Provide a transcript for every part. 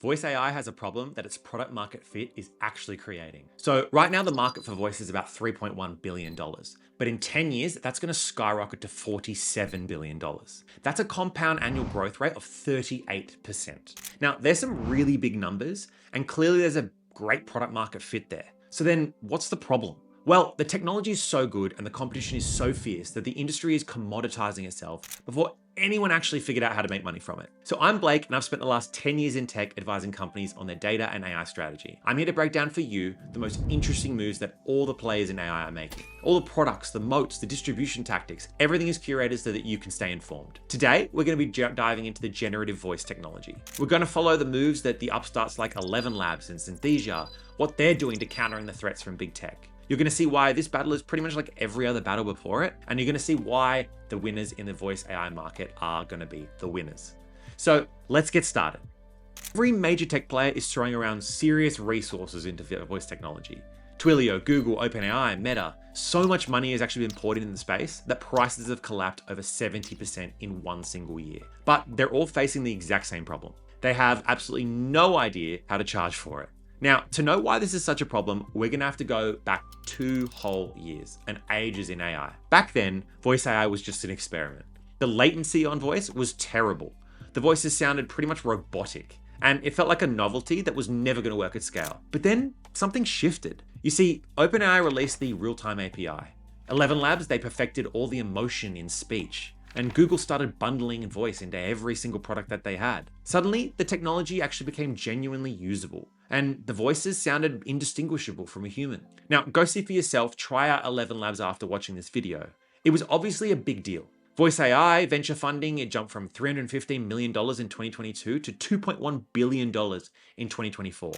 Voice AI has a problem that its product market fit is actually creating. So right now the market for voice is about $3.1 billion. But in 10 years, that's going to skyrocket to $47 billion. That's a compound annual growth rate of 38%. Now, there's some really big numbers, and clearly there's a great product market fit there. So then what's the problem? Well, the technology is so good and the competition is so fierce that the industry is commoditizing itself before anyone actually figured out how to make money from it. So I'm Blake, and I've spent the last 10 years in tech advising companies on their data and AI strategy. I'm here to break down for you the most interesting moves that all the players in AI are making. All the products, the moats, the distribution tactics, everything is curated so that you can stay informed. Today, we're going to be diving into the generative voice technology. We're going to follow the moves that the upstarts like ElevenLabs and Synthesia, what they're doing to countering the threats from big tech. You're going to see why this battle is pretty much like every other battle before it, and you're going to see why the winners in the voice AI market are going to be the winners. So let's get started. Every major tech player is throwing around serious resources into voice technology. Twilio, Google, OpenAI, Meta, so much money has actually been poured into the space that prices have collapsed over 70% in one single year. But they're all facing the exact same problem. They have absolutely no idea how to charge for it. Now, to know why this is such a problem, we're going to have to go back 2 whole years and ages in AI. Back then, voice AI was just an experiment. The latency on voice was terrible. The voices sounded pretty much robotic, and it felt like a novelty that was never going to work at scale. But then something shifted. You see, OpenAI released the real-time API. ElevenLabs, they perfected all the emotion in speech. And Google started bundling voice into every single product that they had. Suddenly, the technology actually became genuinely usable, and the voices sounded indistinguishable from a human. Now, go see for yourself, try out ElevenLabs after watching this video. It was obviously a big deal. Voice AI venture funding, it jumped from $315 million in 2022 to $2.1 billion in 2024.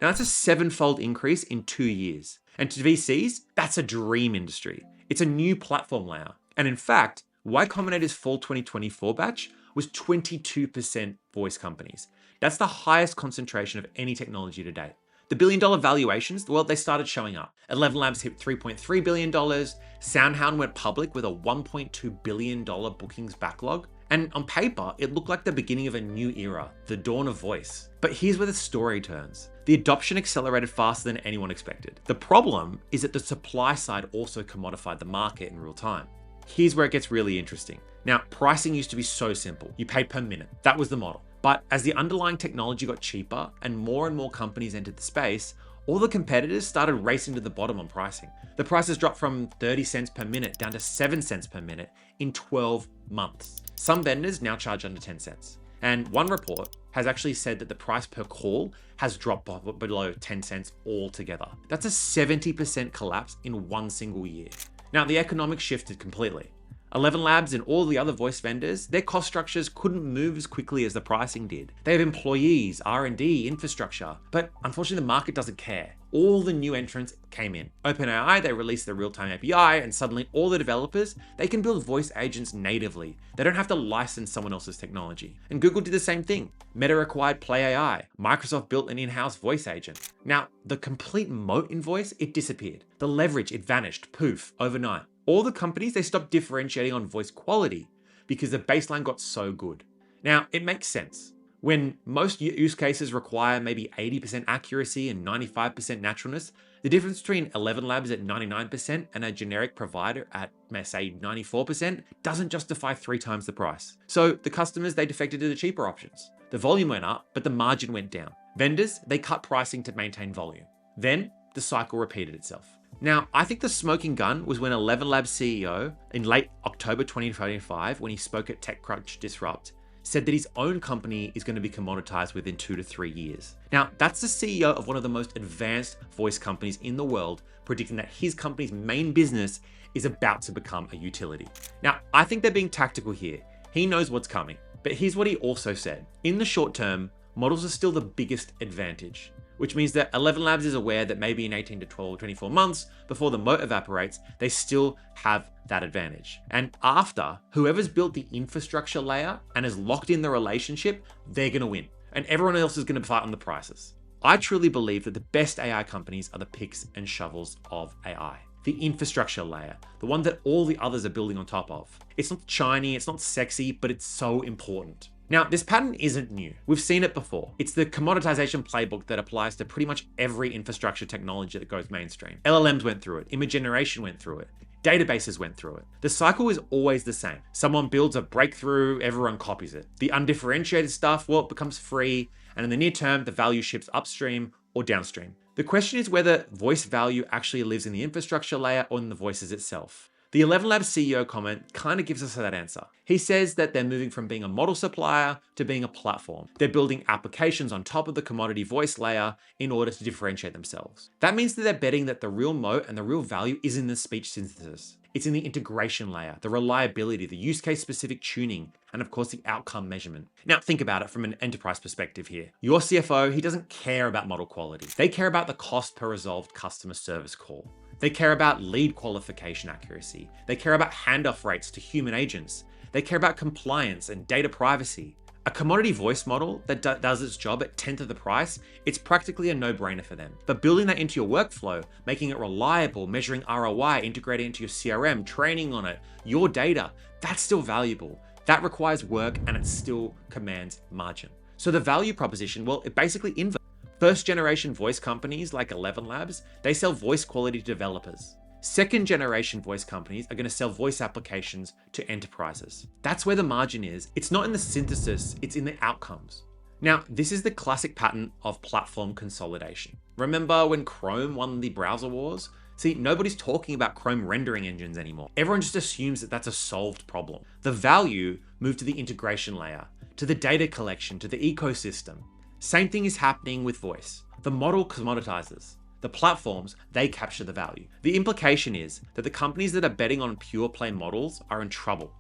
Now, that's a 7-fold increase in 2 years. And to VCs, that's a dream industry. It's a new platform layer. And in fact, Y Combinator's fall 2024 batch was 22% voice companies. That's the highest concentration of any technology to date. The billion-dollar valuations, well, they started showing up. ElevenLabs hit $3.3 billion. SoundHound went public with a $1.2 billion bookings backlog. And on paper, it looked like the beginning of a new era, the dawn of voice. But here's where the story turns. The adoption accelerated faster than anyone expected. The problem is that the supply side also commodified the market in real time. Here's where it gets really interesting. Now, pricing used to be so simple. You paid per minute. That was the model. But as the underlying technology got cheaper and more companies entered the space, all the competitors started racing to the bottom on pricing. The prices dropped from 30 cents per minute down to 7 cents per minute in 12 months. Some vendors now charge under 10 cents. And one report has actually said that the price per call has dropped below 10 cents altogether. That's a 70% collapse in one single year. Now, the economics shifted completely. ElevenLabs and all the other voice vendors, their cost structures couldn't move as quickly as the pricing did. They have employees, R&D, infrastructure, but unfortunately the market doesn't care. All the new entrants came in. OpenAI, they released their real-time API, and suddenly all the developers, they can build voice agents natively. They don't have to license someone else's technology. And Google did the same thing. Meta acquired Play AI. Microsoft built an in-house voice agent. Now, the complete moat in voice, it disappeared. The leverage, it vanished, poof, overnight. All the companies, they stopped differentiating on voice quality because the baseline got so good. Now, it makes sense. When most use cases require maybe 80% accuracy and 95% naturalness, the difference between ElevenLabs at 99% and a generic provider at, say, 94% doesn't justify 3 times the price. So the customers, they defected to the cheaper options. The volume went up, but the margin went down. Vendors, they cut pricing to maintain volume. Then the cycle repeated itself. Now, I think the smoking gun was when ElevenLabs CEO in late October 2025, when he spoke at TechCrunch Disrupt, said that his own company is going to be commoditized within 2 to 3 years. Now, that's the CEO of one of the most advanced voice companies in the world, predicting that his company's main business is about to become a utility. Now, I think they're being tactical here. He knows what's coming, but here's what he also said. In the short term, models are still the biggest advantage, which means that ElevenLabs is aware that maybe in 18 to 12, 24 months before the moat evaporates, they still have that advantage. And after, whoever's built the infrastructure layer and has locked in the relationship, they're gonna win. And everyone else is gonna fight on the prices. I truly believe that the best AI companies are the picks and shovels of AI. The infrastructure layer, the one that all the others are building on top of. It's not shiny, it's not sexy, but it's so important. Now, this pattern isn't new. We've seen it before. It's the commoditization playbook that applies to pretty much every infrastructure technology that goes mainstream. LLMs went through it. Image generation went through it. Databases went through it. The cycle is always the same. Someone builds a breakthrough, everyone copies it. The undifferentiated stuff, well, it becomes free, and in the near term, the value shifts upstream or downstream. The question is whether voice value actually lives in the infrastructure layer or in the voices itself. The ElevenLabs CEO comment kind of gives us that answer. He says that they're moving from being a model supplier to being a platform. They're building applications on top of the commodity voice layer in order to differentiate themselves. That means that they're betting that the real moat and the real value is in the speech synthesis. It's in the integration layer, the reliability, the use case specific tuning, and of course the outcome measurement. Now think about it from an enterprise perspective here. Your CFO, he doesn't care about model quality. They care about the cost per resolved customer service call. They care about lead qualification accuracy. They care about handoff rates to human agents. They care about compliance and data privacy. A commodity voice model that does its job at 1/10 of the price, it's practically a no-brainer for them. But building that into your workflow, making it reliable, measuring ROI, integrating into your CRM, training on it, your data, that's still valuable. That requires work and it still commands margin. So the value proposition, well, it basically inverts. First generation voice companies like ElevenLabs, they sell voice quality to developers. Second generation voice companies are going to sell voice applications to enterprises. That's where the margin is. It's not in the synthesis, it's in the outcomes. Now, this is the classic pattern of platform consolidation. Remember when Chrome won the browser wars? See, nobody's talking about Chrome rendering engines anymore. Everyone just assumes that that's a solved problem. The value moved to the integration layer, to the data collection, to the ecosystem. Same thing is happening with voice. The model commoditizes. The platforms, they capture the value. The implication is that the companies that are betting on pure play models are in trouble.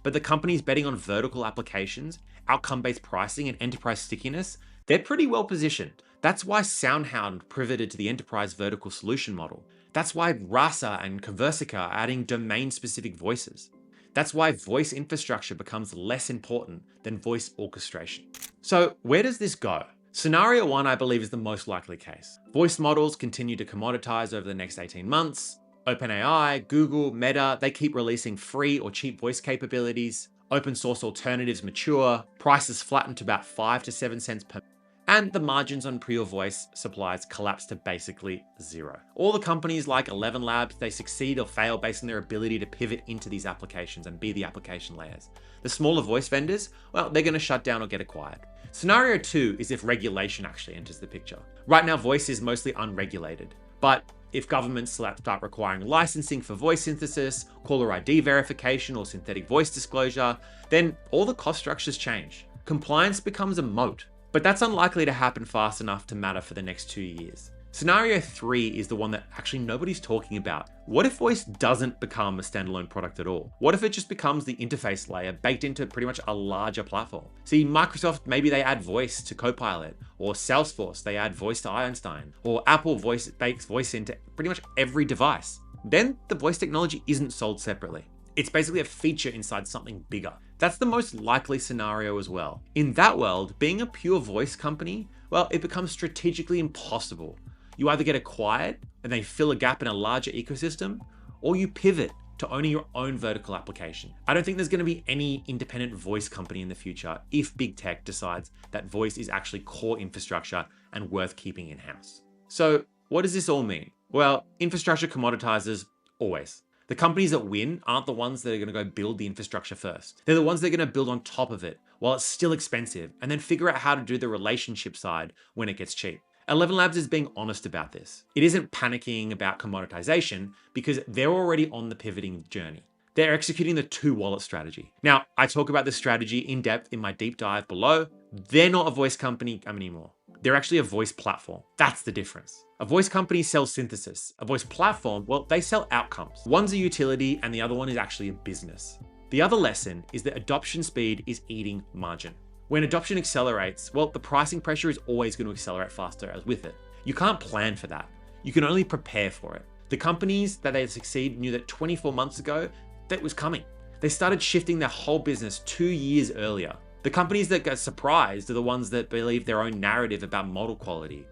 But the companies betting on vertical applications, outcome-based pricing, and enterprise stickiness, they're pretty well positioned. That's why SoundHound pivoted to the enterprise vertical solution model. That's why Rasa and Conversica are adding domain-specific voices. That's why voice infrastructure becomes less important than voice orchestration. So where does this go? Scenario 1, I believe, is the most likely case. Voice models continue to commoditize over the next 18 months. OpenAI, Google, Meta, they keep releasing free or cheap voice capabilities. Open source alternatives mature. Prices flatten to about 5 to 7 cents per. And the margins on pure voice supplies collapse to basically zero. All the companies like ElevenLabs, they succeed or fail based on their ability to pivot into these applications and be the application layers. The smaller voice vendors, well, they're going to shut down or get acquired. Scenario 2 is if regulation actually enters the picture. Right now, voice is mostly unregulated, but if governments start requiring licensing for voice synthesis, caller ID verification, or synthetic voice disclosure, then all the cost structures change. Compliance becomes a moat. But that's unlikely to happen fast enough to matter for the next 2 years. Scenario 3 is the one that actually nobody's talking about. What if voice doesn't become a standalone product at all? What if it just becomes the interface layer baked into pretty much a larger platform? See, Microsoft, maybe they add voice to Copilot, or Salesforce, they add voice to Einstein, or Apple bakes voice into pretty much every device. Then the voice technology isn't sold separately. It's basically a feature inside something bigger. That's the most likely scenario as well. In that world, being a pure voice company, well, it becomes strategically impossible. You either get acquired and they fill a gap in a larger ecosystem, or you pivot to owning your own vertical application. I don't think there's going to be any independent voice company in the future if big tech decides that voice is actually core infrastructure and worth keeping in-house. So what does this all mean? Well, infrastructure commoditizes always. The companies that win aren't the ones that are going to go build the infrastructure first. They're the ones that are going to build on top of it while it's still expensive and then figure out how to do the relationship side when it gets cheap. ElevenLabs is being honest about this. It isn't panicking about commoditization because they're already on the pivoting journey. They're executing the two-wallet strategy. Now, I talk about this strategy in depth in my deep dive below. They're not a voice company anymore. They're actually a voice platform. That's the difference. A voice company sells synthesis. A voice platform, well, they sell outcomes. One's a utility and the other one is actually a business. The other lesson is that adoption speed is eating margin. When adoption accelerates, well, the pricing pressure is always going to accelerate faster as with it. You can't plan for that. You can only prepare for it. The companies that they succeed knew that 24 months ago, that was coming. They started shifting their whole business 2 years earlier. The companies that get surprised are the ones that believe their own narrative about model quality,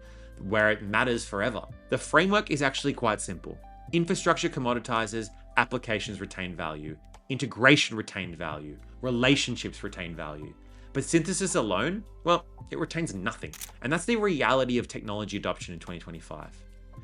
where it matters forever. The framework is actually quite simple. Infrastructure commoditizes, applications retain value, integration retained value, relationships retain value. But synthesis alone, well, it retains nothing. And that's the reality of technology adoption in 2025.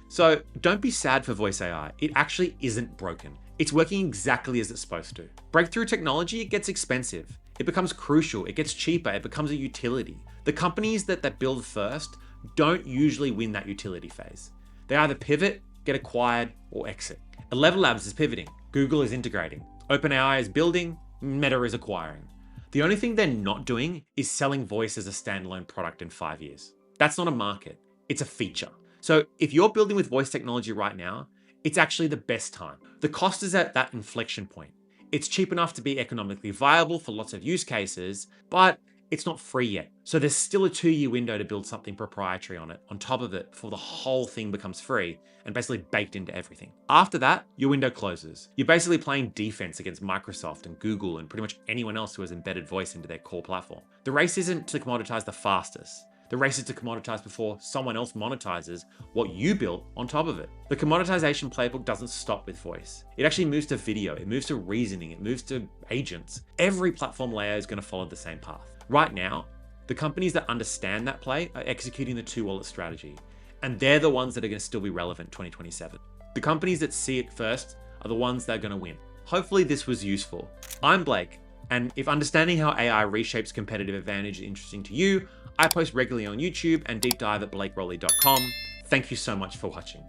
So don't be sad for voice AI. It actually isn't broken. It's working exactly as it's supposed to. Breakthrough technology, it gets expensive. It becomes crucial, it gets cheaper, it becomes a utility. The companies that build first don't usually win that utility phase. They either pivot, get acquired, or exit. ElevenLabs is pivoting, Google is integrating, OpenAI is building, Meta is acquiring. The only thing they're not doing is selling voice as a standalone product in 5 years. That's not a market, it's a feature. So if you're building with voice technology right now, it's actually the best time. The cost is at that inflection point. It's cheap enough to be economically viable for lots of use cases, but it's not free yet. So there's still a 2-year window to build something proprietary on it, on top of it, before the whole thing becomes free and basically baked into everything. After that, your window closes. You're basically playing defense against Microsoft and Google and pretty much anyone else who has embedded voice into their core platform. The race isn't to commoditize the fastest. The race is to commoditize before someone else monetizes what you built on top of it. The commoditization playbook doesn't stop with voice. It actually moves to video, it moves to reasoning, it moves to agents. Every platform layer is going to follow the same path. Right now, the companies that understand that play are executing the two-wallet strategy, and they're the ones that are going to still be relevant 2027. The companies that see it first are the ones that are going to win. Hopefully this was useful. I'm Blake, and if understanding how AI reshapes competitive advantage is interesting to you, I post regularly on YouTube and deep dive at blakerowley.com. Thank you so much for watching.